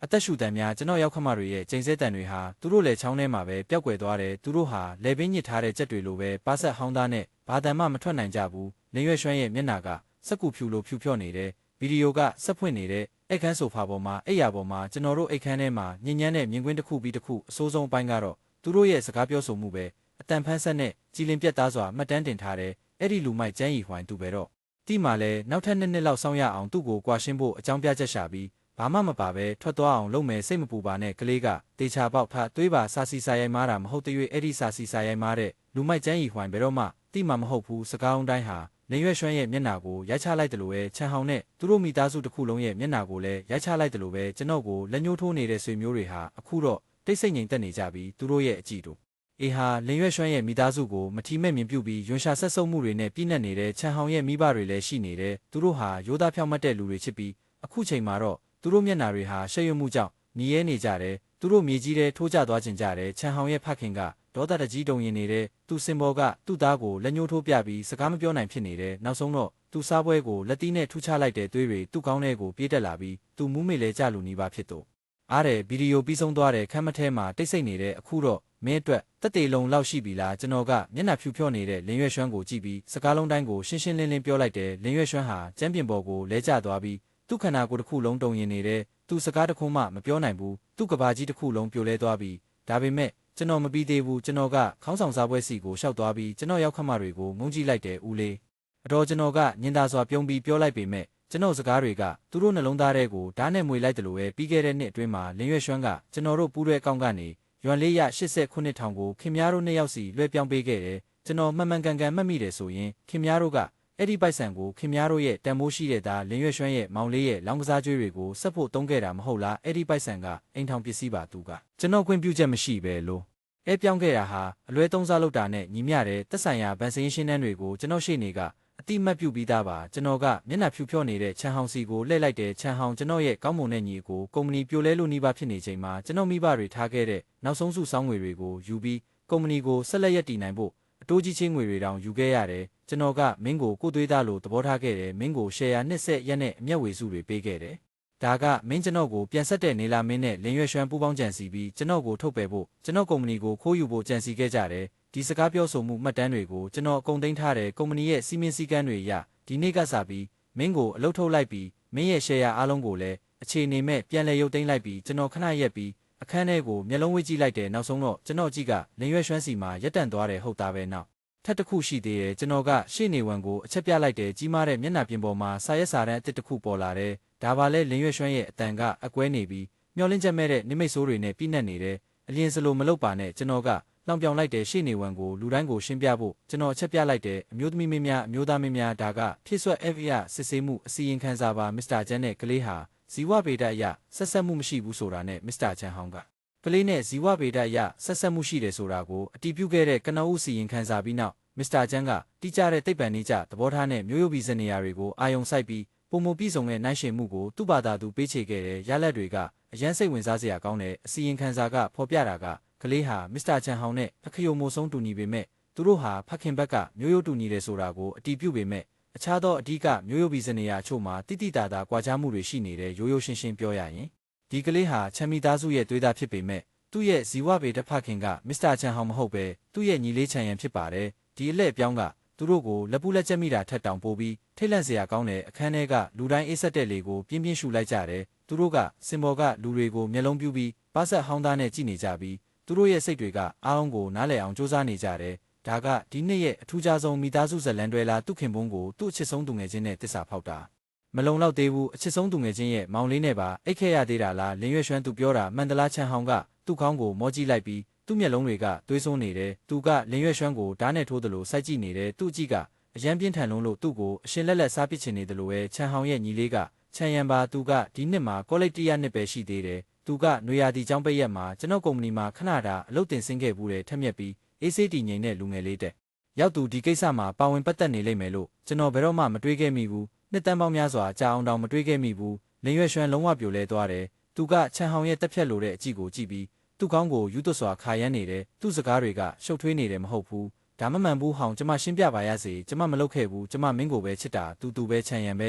အသက်ရှူတန်များကျွန်တော်ရောက်ခမတွေရဲ့ကျိန်ဆဲတန်တွေဟာသူတို့လည်းချောင်းထဲမှာပဲပျောက်ကွယ်သွားတယ်သူတို့ဟာလေပင်းညစ်ထားတဲ့ကြက်တွေလိုပဲပါဆက်ဟောင်းသားနဲ့ဘာတန်မှမထွက်နိုင်ကြဘူးလင်းရွက်ရွှမ်းရဲ့မျက်နှာကစက်ကူဖြူလိုဖြူဖြော့နေတယ်ဗီဒီယိုကစက်ဖွင့်နေတဲ့အိတ်ခမ်းဆိုဖာပေါ်မှာအိပ်ယာပေါ်မှာကျွန်တော်တို့အိတ်ခမ်းထဲမှာညဉ့်ညမ်းတဲ့မြင်ကွင်းတစ်ခုပြီးတစ်ခုအစိုးဆုံးအပိုင်းကတော့သူတို့ရဲ့စကားပြောဆိုမှုပဲအတန်ဖန်းဆက်နဲ့ကြည်လင်ပြတ်သားစွာမှတ်တမ်းတင်ထားတဲ့အဲ့ဒီလူမိုက်ကျန်းရီဟွိုင်သူပဲတော့တိမှလည်းနောက်ထပ်2 နှစ်လောက်စောင့်ရအောင်သူ့ကိုကွာရှင်းဖို့အကြောင်းပြချက်ရှာပြီးဘာမှမပါပဲထွက်သွားအောင်လုပ်မယ်စိတ်မပူပါနဲ့ကလေးကတေချာပေါက်ထသွေးပါစာစီစာရိုက်မားတာမဟုတ်တရွေ့အဲ့ဒီစာစီစာရိုက်မားတဲ့လူမိုက်ကျန်းရီဟွိုင်ဘယ်တော့မှတိမှမဟုတ်ဘူးစကားအောင်တိုင်းဟာလင်းရွက်ရွှမ်းရဲ့မျက်နှာကိုရိုက်ချလိုက်တယ်လို့ပဲချန်ဟောင်နဲ့သူတို့မိသားစုတစ်ခုလုံးရဲ့မျက်နှာကိုလည်းရိုက်ချလိုက်တယ်လို့ပဲကျွန်တော်ကိုလက်ညှိုးထိုးနေတဲ့ဆွေမျိုးတွေဟာအခုတော့တိတ်ဆိတ်ငြိမ်သက်နေကြပြီးသူတို့ရဲ့အကြည့်တို့အေဟာလင်းရွက်ရွှမ်းရဲ့မိသားစုကိုမထီမဲ့မြင်ပြုပြီးရွှန်ရှာဆက်ဆုပ်မှုတွေနဲ့ပြည့်နှက်နေတဲ့ချန်ဟောင်ရဲ့မိဘတွေလည်းရှိနေတယ်သူတို့ဟာရိုးသားဖြောင့်မတ်တဲ့လူတွေချစ်ပြီးအခုချိန်မှာတော့သူတို့မျက်နှာတွေဟာရှက်ရွံ့မှုကြောင့်ညီရဲနေကြတယ်သူတို့မြေကြီးထဲထိုးကျသွားခြင်းကြတယ်ချန်ဟောင်ရဲ့ဖခင်ကဒေါသတကြီးတုံရင်နေတဲ့သူစင်ဘော်ကသူ့သားကိုလက်ညှိုးထိုးပြပြီးစကားမပြောနိုင်ဖြစ်နေတယ်နောက်ဆုံးတော့သူစားပွဲကိုလက်သီးနဲ့ထူချလိုက်တဲ့သွေးတွေသူ့ကောင်းထဲကိုပြေးတက်လာပြီးသူမူးမေလဲကြလူနီးပါဖြစ်တော့အားတဲ့ဗီဒီယိုပြီးဆုံးသွားတဲ့ခမ်းမထဲမှာတိတ်ဆိတ်နေတဲ့အခုတော့မင်းအတွက်တက်တေလုံးလောက်ရှိပြီလားကျွန်တော်ကမျက်နှာဖြူဖြော့နေတဲ့လင်းရွက်ရွှမ်းကိုကြည့်ပြီးစကားလုံးတိုင်းကိုရှင်းရှင်းလင်းလင်းပြောလိုက်တယ်လင်းရွက်ရွှမ်းဟာကျမ်းပြင်ပေါ်ကိုလဲကျသွားပြီးသူ့ခန္ဓာကိုယ်တစ်ခုလုံးတုံရင်နေတဲ့သူစကားတစ်ခုမှမပြောနိုင်ဘူးသူ့ကဘာကြီးတစ်ခုလုံးပြိုလဲသွားပြီးဒါပေမဲ့ကျွန်တော်မပြီးသေးဘူးကျွန်တော်ကခေါင်းဆောင်စားပွဲစီကိုရှောက်သွားပြီးကျွန်တော်ရောက်ခမတွေကိုငုံကြည့်လိုက်တယ်ဦးလေးအတော်ကျွန်တော်ကညင်သာစွာပြုံးပြီးပြောလိုက်ပေမဲ့ကျွန်တော်စကားတွေကသူတို့နှလုံးသားထဲကိုဓာတ်နဲ့မွေလိုက်တယ်လို့ပဲပြီးခဲ့တဲ့နှစ်အတွင်းမှာလင်းရွက်ရွှမ်းကကျွန်တော်တို့ပူးရဲကောင်းကနေရွမ်လေးရ89,000ကိုခင်များတို့2ယောက်စီလွှဲပြောင်းပေးခဲ့တယ်ကျွန်တော်မှန်မှန်ကန်ကန်မှတ်မိတယ်ဆိုရင်ခင်များတို့ကအဲ့ဒီပိုက်ဆံကိုခင်များတို့ရဲ့တန်မိုးရှိတဲ့သားလင်းရွက်ရွှမ်းရဲ့မောင်လေးရဲ့လောင်းကစားကြွေးတွေကိုဆက်ဖို့သုံးခဲ့တာမဟုတ်လားအဲ့ဒီပိုက်ဆံကအိမ်ထောင်ပစ္စည်းပါသူကကျွန်တော်ခွင့်ပြုချက်မရှိပဲလို့အဲပြောင်းခဲ့တာဟာအလွဲသုံးစားလုပ်တာနဲ့ညီမျှတဲ့သက်ဆိုင်ရာဗန်စင်းရှင်းတန်းတွေကိုကျွန်တော်ရှေ့နေကအတိမတ်ပြုပြီးသားပါကျွန်တော်ကမျက်နှာဖြူဖြော့နေတဲ့ချန်ဟောင်စီကိုလှည့်လိုက်တဲ့ချန်ဟောင်ကျွန်တော်ရဲ့ကောင်းမွန်တဲ့ညီကိုကုမ္ပဏီပြိုလဲလို့နှီးပါဖြစ်နေချိန်မှာကျွန်တော်မိဘတွေထားခဲ့တဲ့နောက်ဆုံးစုဆောင်းငွေတွေကိုယူပြီးကုမ္ပဏီကိုဆက်လက်ရည်တည်နိုင်ဖို့အတိုးကြီးချင်းငွေတွေတောင်ယူခဲ့ရတယ်ကျွန်တော်ကမင်းကိုကိုသွေးသားလို့သဘောထားခဲ့တယ်မင်းကိုရှယ်ယာ20ရက်နဲ့အမျက်ဝေစုတွေပေးခဲ့တယ်ဒါကမင်းကျွန်တော်ကိုပြန်ဆက်တဲ့နေလာမင်းနဲ့လင်းရွက်ရွှမ်းပူးပေါင်းကြံစီပြီးကျွန်တော်ကိုထုတ်ပယ်ဖို့ကျွန်တော်ကုမ္ပဏီကိုခိုးယူဖို့ကြံစီခဲ့ကြတယ်ဒီစကားပြောဆိုမှုမှတ်တမ်းတွေကိုကျွန်တော်အကုန်သိမ်းထားတယ်ကုမ္ပဏီရဲ့စီမင်းစည်းကမ်းတွေအရဒီနေ့ကစပြီးမင်းကိုအလုပ်ထုတ်လိုက်ပြီးမင်းရဲ့ရှယ်ယာအားလုံးကိုလည်းအခြေအနေမဲ့ပြန်လည်ရုပ်သိမ်းလိုက်ပြီးကျွန်တော်ခဏရက်ပြီးအခန်းထဲကိုမျက်လုံးဝေးကြည့်လိုက်တယ်နောက်ဆုံးတော့ကျွန်တော်ကြည့်ကလင်းရွက်ရွှမ်းစီမှာရက်တန့်သွားတယ်ဟုတ်သားပဲနောက်ထပ်တစ်ခုရှိသေးတယ်ကျွန်တော်ကရှေ့နေဝန်ကိုအချက်ပြလိုက်တယ်ကြီးမားတဲ့မျက်နှာပြင်ပေါ်မှာစာရက်စာတမ်းအသစ်တစ်ခုပေါ်လာတယ်ဒါပါလဲလင်းရွက်ရွှမ်းရဲ့အတန်ကအကွဲနေပြီးမျောလင်းချက်မဲ့တဲ့နိမိတ်ဆိုးတွေနဲ့ပြည့်နှက်နေတယ်အလင်းစလိုမလုပ်ပါနဲ့ကျွန်တော်ကလောင်ပြောင်လိုက်တဲ့ရှေ့နေဝန်ကိုလူတိုင်းကိုရှင်းပြဖို့ကျွန်တော်အချက်ပြလိုက်တဲ့အမျိုးသမီးမင်းများအမျိုးသားမင်းများဒါကဖြစ်ဆွက် FBI စစ်ဆေးမှုအစီရင်ခံစာပါမစ္စတာချန်နဲ့ကလေးဟာဇီဝဗေဒအရဆက်ဆက်မှုမရှိဘူးဆိုတာနဲ့မစ္စတာချန်ဟောင်းကကလေးနဲ့ဇီဝဗေဒအရဆက်ဆက်မှုရှိတယ်ဆိုတာကိုအတည်ပြုခဲ့တဲ့ကနအုပ်စီရင်ခံစာပြီးနောက်မစ္စတာချန်ကတိကျတဲ့သိပ္ပံနည်းကျသဘောထားနဲ့မျိုးရိုးဗီဇနေရာတွေကိုအာယုံစိုက်ပြီးပုံမပြည့်စုံတဲ့နိုင်ရှင်မှုကိုသူ့ဘာသာသူပေးချေခဲ့တဲ့ရလဒ်တွေကအရန်စိတ်ဝင်စားစရာကောင်းတဲ့အစီရင်ခံစာကဖော်ပြတာကကလေးဟာမစ္စတာချန်ဟောင်းနဲ့ဖခယိုမိုဆုံးတူညီပေမဲ့သူတို့ဟာဖခင်ဘက်ကမျိုးရိုးတူညီတယ်ဆိုတာကိုအတည်ပြုပေမဲ့အခြားသောအဓိကမျိုးရိုးဗီဇနေရာအချို့မှာတိတိတသာကွာခြားမှုတွေရှိနေတဲ့ရိုးရိုးရှင်းရှင်းပြောရရင်ဒီကလေးဟာချမ်းမီသားစုရဲ့သွေးသားဖြစ်ပေမဲ့သူ့ရဲ့ဇီဝဗေဒဖခင်ကမစ္စတာချန်ဟောင်းမဟုတ်ပဲသူ့ရဲ့ညီလေးချန်ရန်ဖြစ်ပါတယ်ဒီအလှည့်ပြောင်းကသူတို့ကိုလက်ပူးလက်ချက်မိတာထက်တောင်ပိုပြီးထိတ်လန့်စရာကောင်းတဲ့အခန်းထဲကလူတိုင်းအေးဆက်တဲ့လေကိုပြင်းပြင်းရှူလိုက်ကြတယ်သူတို့ကစင်ဘော်ကလူတွေကိုမျက်လုံးပြူးပြီးပါဆက်ဟောင်းသားနဲ့ကြည့်နေကြပြီးသူတို့ရဲ့စိတ်တွေကအားလုံးကိုနားလည်အောင်စူးစမ်းနေကြတယ်ဒါကဒီနှစ်ရဲ့အထူးခြားဆုံးမိသားစုဇလန်တွဲလာသူခင်ပွန်းကိုသူ့အချစ်ဆုံးသူငယ်ချင်းနဲ့တစ္ဆာဖောက်တာမလုံလောက်သေးဘူးအချစ်ဆုံးသူငယ်ချင်းရဲ့မောင်လေးနဲ့ပါအိတ်ခဲ့ရသေးတာလားလင်းရွက်ရွှမ်းသူပြောတာမန္တလားချန်ဟောင်းကသူ့ခေါင်းကိုမောကြည့်လိုက်ပြီးသူ့မျက်လုံးတွေကသွေးစွန်းနေတယ်သူကလင်းရွက်ရွှမ်းကိုဓာတ်နဲ့ထိုးသလိုစိုက်ကြည့်နေတယ်သူ့အကြည့်ကအရန်ပြင်းထန်လုံးလို့သူ့ကိုအရှင်လက်လက်စားပစ်ချင်နေတယ်လို့ပဲချန်ဟောင်းရဲ့ညီလေးကချန်ရန်ပါသူကဒီနှစ်မှာကောလိပ်100နှစ်ပဲရှိသေးတယ်သူကနွေရာသီကျောင်းပိတ်ရက်မှာကျွန်တော်ကုမ္ပဏီမှာခဏတာအလုပ်တင်ဆင်းခဲ့ဘူးတယ်ထက်မြက်ပြီးအေးဆေးတည်ငြိမ်တဲ့လူငယ်လေးတဲ့ရောက်သူဒီကိစ္စမှာပါဝင်ပတ်သက်နေလိမ့်မယ်လို့ကျွန်တော်ဘယ်တော့မှမတွေးခဲ့မိဘူးနှစ်တန်းပေါင်းများစွာကြာအောင်တောင်မတွေးခဲ့မိဘူးလင်းရွက်ရွှမ်းလုံးဝပြိုလဲသွားတယ်သူကချန်ဟောင်းရဲ့တက်ဖြတ်လိုတဲ့အကြည့်ကိုကြည့်ပြီးသူ့ခေါင်းကိုယူသွတ်စွာခါရမ်းနေတယ်သူ့စကားတွေကရှုပ်ထွေးနေတယ်မဟုတ်ဘူးဒါမမှန်ဘူးဟောင်ကျမရှင်းပြပါရစေကျမမလုပ်ခဲ့ဘူးကျမမင်းကိုပဲချစ်တာသူပဲချန်ရန်ပဲ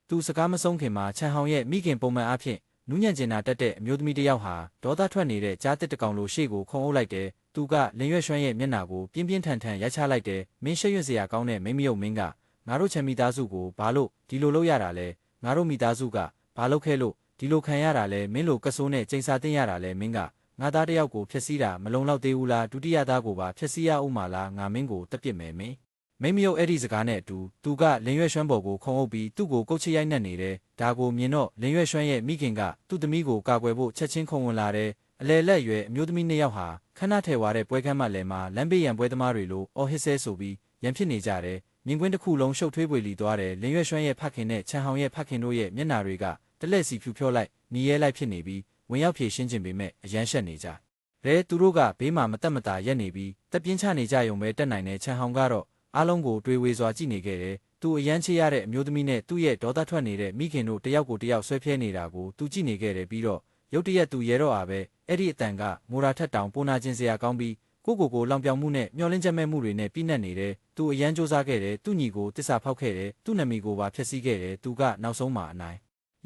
သူစကားမဆုံးခင်မှာချန်ဟောင်ရဲ့မိခင်ပုံမှန်အားဖြင့် နူးညံ့ကျင်နာတက်တဲ့အမျိုးသမီးတစ်ယောက်ဟာဒေါသထွက်နေတဲ့ကြားတစ်တကောင်လိုရှေ့ကိုခုံအုပ်လိုက်တယ်သူကလင်ရွက်ရွှမ်းရဲ့မျက်နှာကိုပြင်းပြင်းထန်ထန်ရိုက်ချလိုက်တယ်မင်းရှက်ရွံ့စရာကောင်းတဲ့မိန်းမယုတ်မင်းကငါတို့ချမ်းမိသားစုကိုဘာလို့ဒီလိုလုပ်ရတာလဲငါတို့မိသားစုကဘာလုပ်ခဲ့လို့ဒီလိုခံရတာလဲမင်းလိုကဆိုးနဲ့ကျိန်စာတင်ရတာလဲမင်းကငါသားတစ်ယောက်ကိုဖျက်ဆီးတာမလုံလောက်သေးဘူးလားဒုတိယသားကိုပါဖျက်ဆီးရဦးမှာလားငါမင်းကိုတက်ပစ်မယ်မင်းမိန်းမယုတ်အဲ့ဒီစကားနဲ့အတူသူကလင်ရွက်ရွှမ်းပေါ်ကိုခုံအုပ်ပြီးသူ့ကိုကုတ်ချရိုက်နှက်နေတယ်ဒါကိုမြင်တော့လင်ရွက်ရွှမ်းရဲ့မိခင်ကသူ့သမီးကိုကာကွယ်ဖို့ချက်ချင်းခုံဝင်လာတယ်အလဲလက်ရွယ်အမျိုးသမီးနှစ်ယောက်ဟာခဏထဲဝါတဲ့ပွဲခန်းမှလည်းမှာလမ်းဘေးရန်ပွဲသမားတွေလိုအော်ဟစ်ဆဲဆိုပြီးရန်ဖြစ်နေကြတယ်မြင်ကွင်းတစ်ခုလုံးရှုပ်ထွေးပွေလီသွားတယ်လင်ရွက်ရွှမ်းရဲ့ဖခင်နဲ့ချန်ဟောင်ရဲ့ဖခင်တို့ရဲ့မျက်နှာတွေကတလက်စီဖြူဖြောလိုက်နီးရဲလိုက်ဖြစ်နေပြီးဝင်ရောက်ဖြေရှင်းခြင်းပေမဲ့အရန်ရှက်နေကြရဲသူတို့ကဘေးမှာမတက်မတာရက်နေပြီးတက်ပြင်းချနေကြရုံပဲတက်နိုင်တဲ့ချန်ဟောင်ကတော့အားလုံးကိုတွေးဝေစွာကြည့်နေခဲ့တယ်သူအရန်ချရတဲ့အမျိုးသမီးနဲ့သူ့ရဲ့ဒေါသထွက်နေတဲ့မိခင်တို့တယောက်ကိုတယောက်ဆွဲဖျဲနေတာကိုသူကြည့်နေခဲ့တယ်ပြီးတော့ရုတ်တရက်သူရဲတော့အားပဲအဲ့ဒီအတန်ကမိုရာထက်တောင်ပိုနာခြင်းစရာကောင်းပြီးကိုလောင်ပြောင်မှုနဲ့မျောလင်းချက်မဲ့မှုတွေနဲ့ပြည့်နှက်နေတယ်သူအရန်စူးစမ်းခဲ့တယ်သူ့ညီကိုတစ္ဆာဖောက်ခဲ့တယ်သူ့နမီကိုပါဖျက်ဆီးခဲ့တယ်သူကနောက်ဆုံးမှာအနိုင်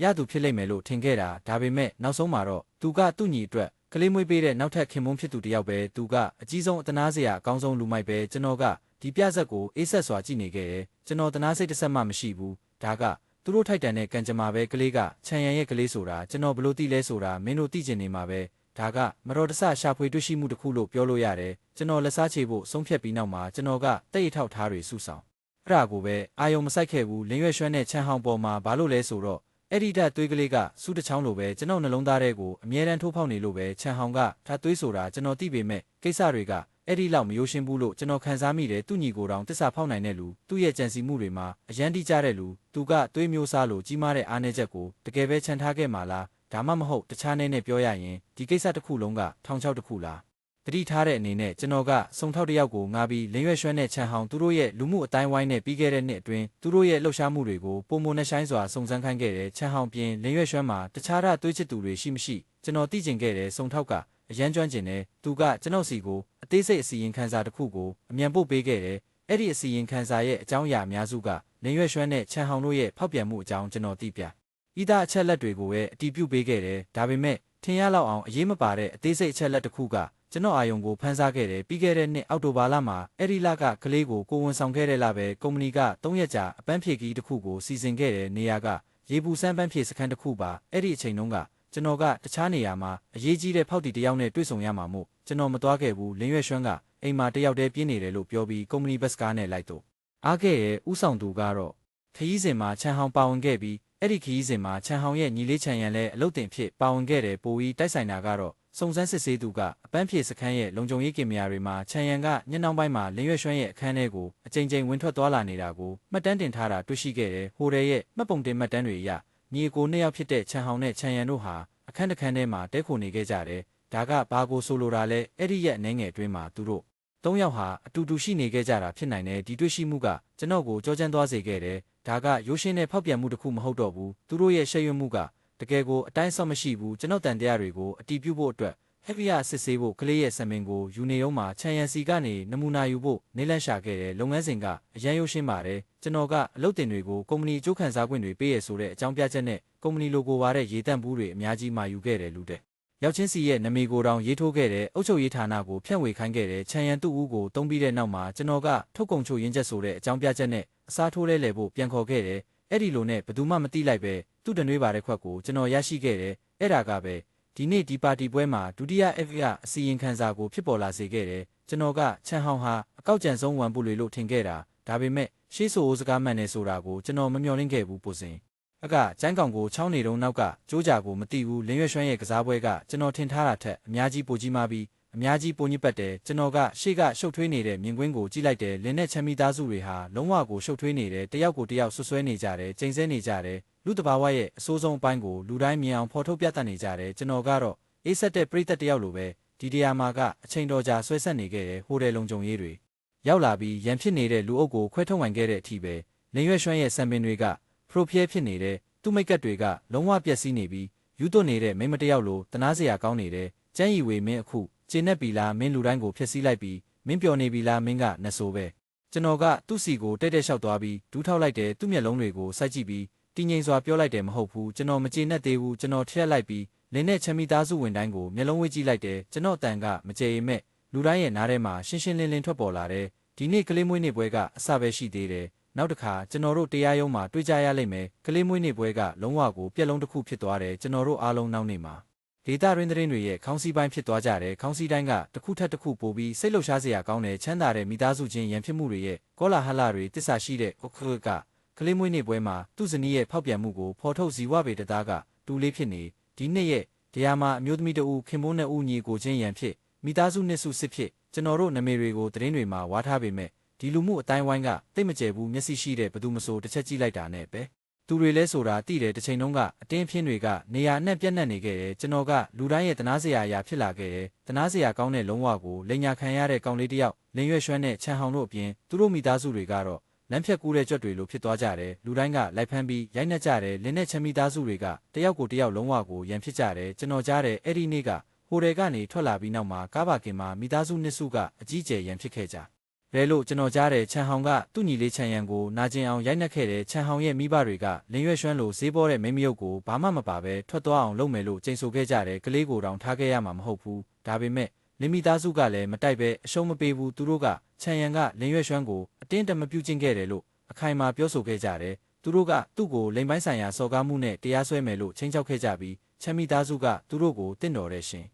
ရသူဖြစ်လိမ့်မယ်လို့ထင်ခဲ့တာဒါပေမဲ့နောက်ဆုံးမှာတော့သူကသူ့ညီအတွက်ကလေးမွေးပေးတဲ့နောက်ထပ်ခင်မုန်းဖြစ်သူတယောက်ပဲသူကအကြီးဆုံးအတနာစရာအကောင်းဆုံးလူမိုက်ပဲကျွန်တော်ကဒီပြဇက်ကိုအေးဆက်စွာကြည့်နေခဲ့တယ်ကျွန်တော်တနာစိတ်တစ်ဆက်မှမရှိဘူးဒါကသူတို့ထိုက်တန်တဲ့ကံကြမ္မာပဲကလေးကခြံရံရဲ့ကလေးဆိုတာကျွန်တော်ဘလို့သိလဲဆိုတာမင်းတို့သိကျင်နေမှာပဲဒါကမတော်တဆရှာဖွေတွေ့ရှိမှုတစ်ခုလို့ပြောလို့ရတယ်ကျွန်တော်လက်စားချေဖို့ဆုံးဖြတ်ပြီးနောက်မှာကျွန်တော်ကတိတ်ထောက်ထားတွေစုဆောင်အဲ့ဒါကိုပဲအာယုံမဆိုင်ခဲ့ဘူးလင်းရွက်ရွှမ်းတဲ့ချမ်းဟောင်ပေါ်မှာဘာလို့လဲဆိုတော့အဲ့ဒီဓာတ်သွေးကလေးကစူးတစ်ချောင်းလိုပဲကျွန်တော်နှလုံးသားထဲကိုအမြဲတမ်းထိုးဖောက်နေလို့ပဲချမ်းဟောင်ကဓာတ်သွေးဆိုတာကျွန်တော်သိပေမဲ့ကိစ္စတွေကအဲ့ဒီလောက်မရိုးရှင်းဘူးလို့ကျွန်တော်ခံစားမိတယ်သူ့ညီကိုယ်တောင်တစ္ဆာဖောက်နိုင်တဲ့လူသူ့ရဲ့ကြံစီမှုတွေမှာအရန်တိကျတဲ့လူသူကသွေးမျိုးစားလို့ကြီးမားတဲ့အားနည်းချက်ကိုတကယ်ပဲခြံထားခဲ့မှာလားဒါမှမဟုတ်တခြားနဲ့ပြောရရင်ဒီကိစ္စတစ်ခုလုံးကထောင်ချောက်တစ်ခုလားတတိထားတဲ့အနေနဲ့ကျွန်တော်ကစုံထောက်တစ်ယောက်ကိုငါပြီးလင်းရွက်ရွှမ်းတဲ့ချန်ဟောင်သူတို့ရဲ့လူမှုအတိုင်းဝိုင်းနဲ့ပြီးခဲ့တဲ့နှစ်အတွင်းသူတို့ရဲ့လှုပ်ရှားမှုတွေကိုပုံမနဲ့ဆိုင်စွာစုံစမ်းခိုင်းခဲ့တဲ့ချန်ဟောင်ပြင်လင်းရွက်ရွှမ်းမှာတခြားဓာတ်သွေးချစ်သူတွေရှိမရှိကျွန်တော်သိကျင်ခဲ့တဲ့စုံထောက်ကအရန်ကျွမ်းကျင်တယ်သူကကျွန်တော်စီကိုအသေးစိတ်အစီရင်ခံစာတစ်ခုကိုအမြန်ပို့ပေးခဲ့တယ်အဲ့ဒီအစီရင်ခံစာရဲ့အကြောင်းအရာအများစုကလင်းရွက်ရွှမ်းတဲ့ချန်ဟောင်တို့ရဲ့ဖောက်ပြန်မှုအကြောင်းကျွန်တော်သိပြဤသားအချက်လက်တွေကိုပဲအတီးပြုတ်ပေးခဲ့တယ်ဒါပေမဲ့ထင်ရလောက်အောင်အရေးမပါတဲ့အသေးစိတ်အချက်လက်တစ်ခုကကျွန်တော်အာယုံကိုဖန်ဆားခဲ့တယ်ပြီးခဲ့တဲ့နှစ်အောက်တိုဘာလမှာအဲ့ဒီလကလေးကိုကိုဝန်ဆောင်ခဲ့တဲ့လပဲကုမ္ပဏီက3ရက်ကြာအပန်းဖြေကြီးတစ်ခုကိုစီစဉ်ခဲ့တဲ့နေရာကရေပူစမ်းပန်းဖြေစခန်းတစ်ခုပါအဲ့ဒီအချိန်တုန်းကကျွန်တော်ကတခြားနေရာမှာအရေးကြီးတဲ့ဖောက်တီတယောက်နဲ့တွေ့ဆုံရမှာမို့ကျွန်တော်မသွားခဲ့ဘူးလင်းရွက်ရွှမ်းကအိမ်မှာတယောက်တည်းပြင်းနေတယ်လို့ပြောပြီးကုမ္ပဏီဘတ်စကားနဲ့လိုက်တော့အားခဲ့ရဲ့ဥဆောင်သူကတော့ခရီးစဉ်မှာချန်ဟောင်ပါဝင်ခဲ့ပြီးအဲ့ဒီခရီးစဉ်မှာချန်ဟောင်ရဲ့ညီလေးချန်ရန်လည်းအလုတ်တင်ဖြစ်ပါဝင်ခဲ့တယ်ပိုပြီးတိုက်ဆိုင်တာကတော့စုံစမ်းစစ်ဆေးသူကအပန်းဖြေစခန်းရဲ့လုံခြုံရေးကင်မရာတွေမှာချန်ရန်ကညနှောင်းပိုင်းမှာလင်းရွက်ရွှမ်းရဲ့အခန်းထဲကိုအကြိမ်ကြိမ်ဝင်ထွက်သွားလာနေတာကိုမှတ်တမ်းတင်ထားတာတွေ့ရှိခဲ့တယ်ဟိုတယ်ရဲ့မှတ်ပုံတင်မှတ်တမ်းတွေအရညီအကိုနှစ်ယောက်ဖြစ်တဲ့ချန်ဟောင်နဲ့ချန်ရန်တို့ဟာအခန်းတစ်ခန်းထဲမှာတဲခိုနေခဲ့ကြတယ်ဒါကဘာကိုဆိုလိုတာလဲအဲ့ဒီရဲ့အနေငယ်အတွင်းမှာသူတို့၃ယောက်ဟာအတူတူရှိနေခဲ့ကြတာဖြစ်နိုင်တယ်ဒီတွေ့ရှိမှုကကျွန်တော်ကိုကြောချမ်းသွားစေခဲ့တယ်ဒါကရိုးရှင်းတဲ့ဖောက်ပြန်မှုတစ်ခုမဟုတ်တော့ဘူးသူတို့ရဲ့ရှက်ရွံ့မှုကတကယ်ကိုအတိုင်းဆော့မရှိဘူးကျွန်တော်တန်တရားတွေကိုအတီးပြုတ်ဖို့အတွက်ဟက်ဗီယာစစ်ဆေးဖို့ကလေးရဲ့ဆံမင်ကိုယူနေအောင်မှာချန်ရန်စီကနေနမူနာယူဖို့နေလန့်ရှာခဲ့တယ်လုပ်ငန်းစဉ်ကအရန်ရိုးရှင်းပါတယ်ကျွန်တော်ကအလုပ်တင်တွေကိုကုမ္ပဏီအကျိုးခံစား권တွေပေးရဆိုတဲ့အကြောင်းပြချက်နဲ့ကုမ္ပဏီလိုကိုပါတဲ့ရေတန့်ဘူးတွေအများကြီးမှာယူခဲ့တယ်လူတဲ့ရောက်ချင်းစီရဲ့နမီကိုတောင်ရေးထိုးခဲ့တဲ့အုပ်ချုပ်ရေးဌာနကိုဖြန့်ဝေခိုင်းခဲ့တဲ့ချန်ရန်သူ့ဦးကိုတုံးပြီးတဲ့နောက်မှာကျွန်တော်ကထုတ်ကုန်ချုပ်ရင်းချက်ဆိုတဲ့အကြောင်းပြချက်နဲ့အစားထိုးလဲလှယ်ဖို့ပြန်ခေါ်ခဲ့တယ်အဲ့ဒီလိုနဲ့ဘယ်သူမှမသိလိုက်ပဲသူ့တနွေးပါတဲ့ခွက်ကိုကျွန်တော်ရရှိခဲ့တယ်အဲ့ဒါကပဲဒီနေ့ဒီပါတီပွဲမှာဒုတိယ FA အစီရင်ခံစာကိုဖြစ်ပေါ်လာစေခဲ့တယ်ကျွန်တော်ကချန်ဟောင်ဟာအကောက်ကျန်ဆုံးဝန်ပုတွေလို့ထင်ခဲ့တာဒါပေမဲ့ရှေးဆိုအိုးစကားမှန်နေဆိုတာကိုကျွန်တော်မမျှော်လင့်ခဲ့ဘူးပိုစင်အကကျန်းကောင်ကိုချောင်းနေတုံးနောက်ကကြိုးကြကိုမသိဘူးလင်းရွက်ရွှမ်းရဲ့ကစားပွဲကကျွန်တော်ထင်ထားတာထက်အများကြီးပိုကြီးမားပြီးအများကြီးပိုညစ်ပတ်တယ်ကျွန်တော်ကရှေ့ကရှုပ်ထွေးနေတဲ့မြင်ကွင်းကိုကြည့်လိုက်တယ်လင်းနဲ့ချမ်းမီသားစုတွေဟာလုံးဝကိုရှုပ်ထွေးနေတယ်တယောက်ကိုတယောက်ဆွဆွဲနေကြတယ်ကျိန်ဆဲနေကြတယ်လူတဘာဝရဲ့အဆိုးဆုံးအပိုင်းကိုလူတိုင်းမြင်အောင်ဖော်ထုတ်ပြသနေကြတယ်ကျွန်တော်ကတော့အေးဆက်တဲ့ပရိသတ်တယောက်လိုပဲဒီတရားမှာကအချိန်တော်ကြာဆွဲဆက်နေခဲ့တဲ့ဟိုတယ်လုံခြုံရေးတွေရောက်လာပြီးရန်ဖြစ်နေတဲ့လူအုပ်ကိုခွဲထုတ်နိုင်ခဲ့တဲ့အထိပဲလင်းရွက်ရွှမ်းရဲ့ဆံပင်တွေကဖရိုဖျဲဖြစ်နေတဲ့သူ့မိတ်ကပ်တွေကလုံးဝပျက်စီးနေပြီးယူသွတ်နေတဲ့မိန်းမတယောက်လိုတနာစရာကောင်းနေတဲ့ကျန်းရီဝေမင်းအခုကျင်းနေပြီလားမင်းလူတိုင်းကိုဖျက်ဆီးလိုက်ပြီးမင်းပျော်နေပြီလားမင်းကနှဆိုးပဲကျွန်တော်ကသူ့စီကိုတဲ့လျှောက်သွားပြီးဒူးထောက်လိုက်တဲ့သူ့မျက်လုံးတွေကိုစိုက်ကြည့်ပြီး တင်းငိမ့်စွာပြောလိုက်တယ်မဟုတ်ဘူးကျွန်တော်မကျေနပ်သေးဘူးကျွန်တော်ထက်လိုက်ပြီးလင်းနဲ့ချမ်းမိသားစုဝင်တိုင်းကိုမျက်လုံးဝေးကြည့်လိုက်တယ်ကျွန်တော်အတန်ကမကြေရင်မဲ့လူတိုင်းရဲ့နားထဲမှာရှင်းရှင်းလင်းလင်းထွက်ပေါ်လာတယ်ဒီနေ့ကလေးမွေးနေ့ပွဲကအစပဲရှိသေးတယ်နောက်တစ်ခါကျွန်တော်တို့တရားရုံးမှာတွေ့ကြရလိမ့်မယ်ကလေးမွေးနေ့ပွဲကလုံးဝကိုပြက်လုံးတစ်ခုဖြစ်သွားတယ်ကျွန်တော်တို့အားလုံးနောက်နေ့မှာဒေတာရင်းသတင်းတွေရဲ့ခေါင်းစည်းပိုင်းဖြစ်သွားကြတယ်ခေါင်းစည်းတိုင်းကတစ်ခုထက်တစ်ခုပိုပြီးစိတ်လှုပ်ရှားစရာကောင်းတဲ့ချမ်းသာတဲ့မိသားစုချင်းရန်ဖြစ်မှုတွေရဲ့ကောလာဟလတွေတစ္ဆာရှိတဲ့အခါကလေးမွေးနေ့ပွဲမှာသူ့ဇနီးရဲ့ဖောက်ပြန်မှုကိုဖော်ထုတ်ဇီဝပေတသားကတူလေးဖြစ်နေဒီနှစ်ရဲ့တရားမှာအမျိုးသမီးတို့ခင်မိုးနဲ့ဦးညီကိုချင်းရန်ဖြစ်မိသားစုနှစ်စုစစ်ဖြစ်ကျွန်တော်တို့နာမည်တွေကိုသတင်းတွေမှာဝါထားပေမဲ့ဒီလူမှုအတိုင်းဝိုင်းကတိတ်မကျဲဘူးမျက်စိရှိတဲ့ဘသူမဆိုတစ်ချက်ကြည့်လိုက်တာနဲ့ပဲသူတွေလဲဆိုတာတိတယ်တစ်ချိန်လုံးကအတင်းအဖျင်းတွေကနေရာအနှံ့ပြန့်နှံ့နေခဲ့တယ်ကျွန်တော်ကလူတိုင်းရဲ့တနာစရာအရာဖြစ်လာခဲ့တယ်တနာစရာကောင်းတဲ့လုံးဝကိုလိန်ညာခံရတဲ့ကောင်လေးတစ်ယောက်လင်းရွှဲရွှမ်းတဲ့ချန်ဟောင်တို့အပြင်သူတို့မိသားစုတွေကတော့လမ်းဖြတ်ကူးတဲ့ကြွက်တွေလိုဖြစ်သွားကြတယ်လူတိုင်းကလိုက်ဖမ်းပြီးရိုက်နှက်ကြတယ်လင်းနဲ့ချမ်းမိသားစုတွေကတယောက်ကိုတယောက်လုံးဝကိုရန်ဖြစ်ကြတယ်ကျွန်တော်ကြားတဲ့အဲ့ဒီနေ့ကဟိုတယ်ကနေထွက်လာပြီးနောက်မှာကားပါကင်မှာမိသားစုနှစ်စုကအကြီးကျယ်ရန်ဖြစ်ခဲ့ကြလဲလို့ကျွန်တော်ကြားတဲ့ချန်ဟောင်ကသူ့ညီလေးချန်ရန်ကိုနာကျင်အောင်ရိုက်နှက်ခဲ့တဲ့ချန်ဟောင်ရဲ့မိဘတွေကလင်းရွှဲရွှမ်းလိုဈေးပေါ်တဲ့မိန်းမယုတ်ကိုဘာမှမပါပဲထွက်သွားအောင်လုပ်မယ်လို့ကြိမ်ဆိုခဲ့ကြတယ်ကလေးကိုတောင်ထားခဲ့ရမှာမဟုတ်ဘူးဒါပေမဲ့လင်းမိသားစုကလည်းမတိုက်ပဲအရှုံးမပေးဘူးသူတို့ကချန်ရန်ကလင်းရွှဲရွှမ်းကိုအတင်းတမပြုတ်ကျင့်ခဲ့တယ်လို့အခိုင်အမာပြောဆိုခဲ့ကြတယ်သူတို့ကသူ့ကိုလိမ်ပိုင်းဆိုင်ရာစော်ကားမှုနဲ့တရားစွဲမယ်လို့ချိန်ချောက်ခဲ့ကြပြီးချမ်းမိသားစုကသူတို့ကိုတင့်တော်တဲ့ရှင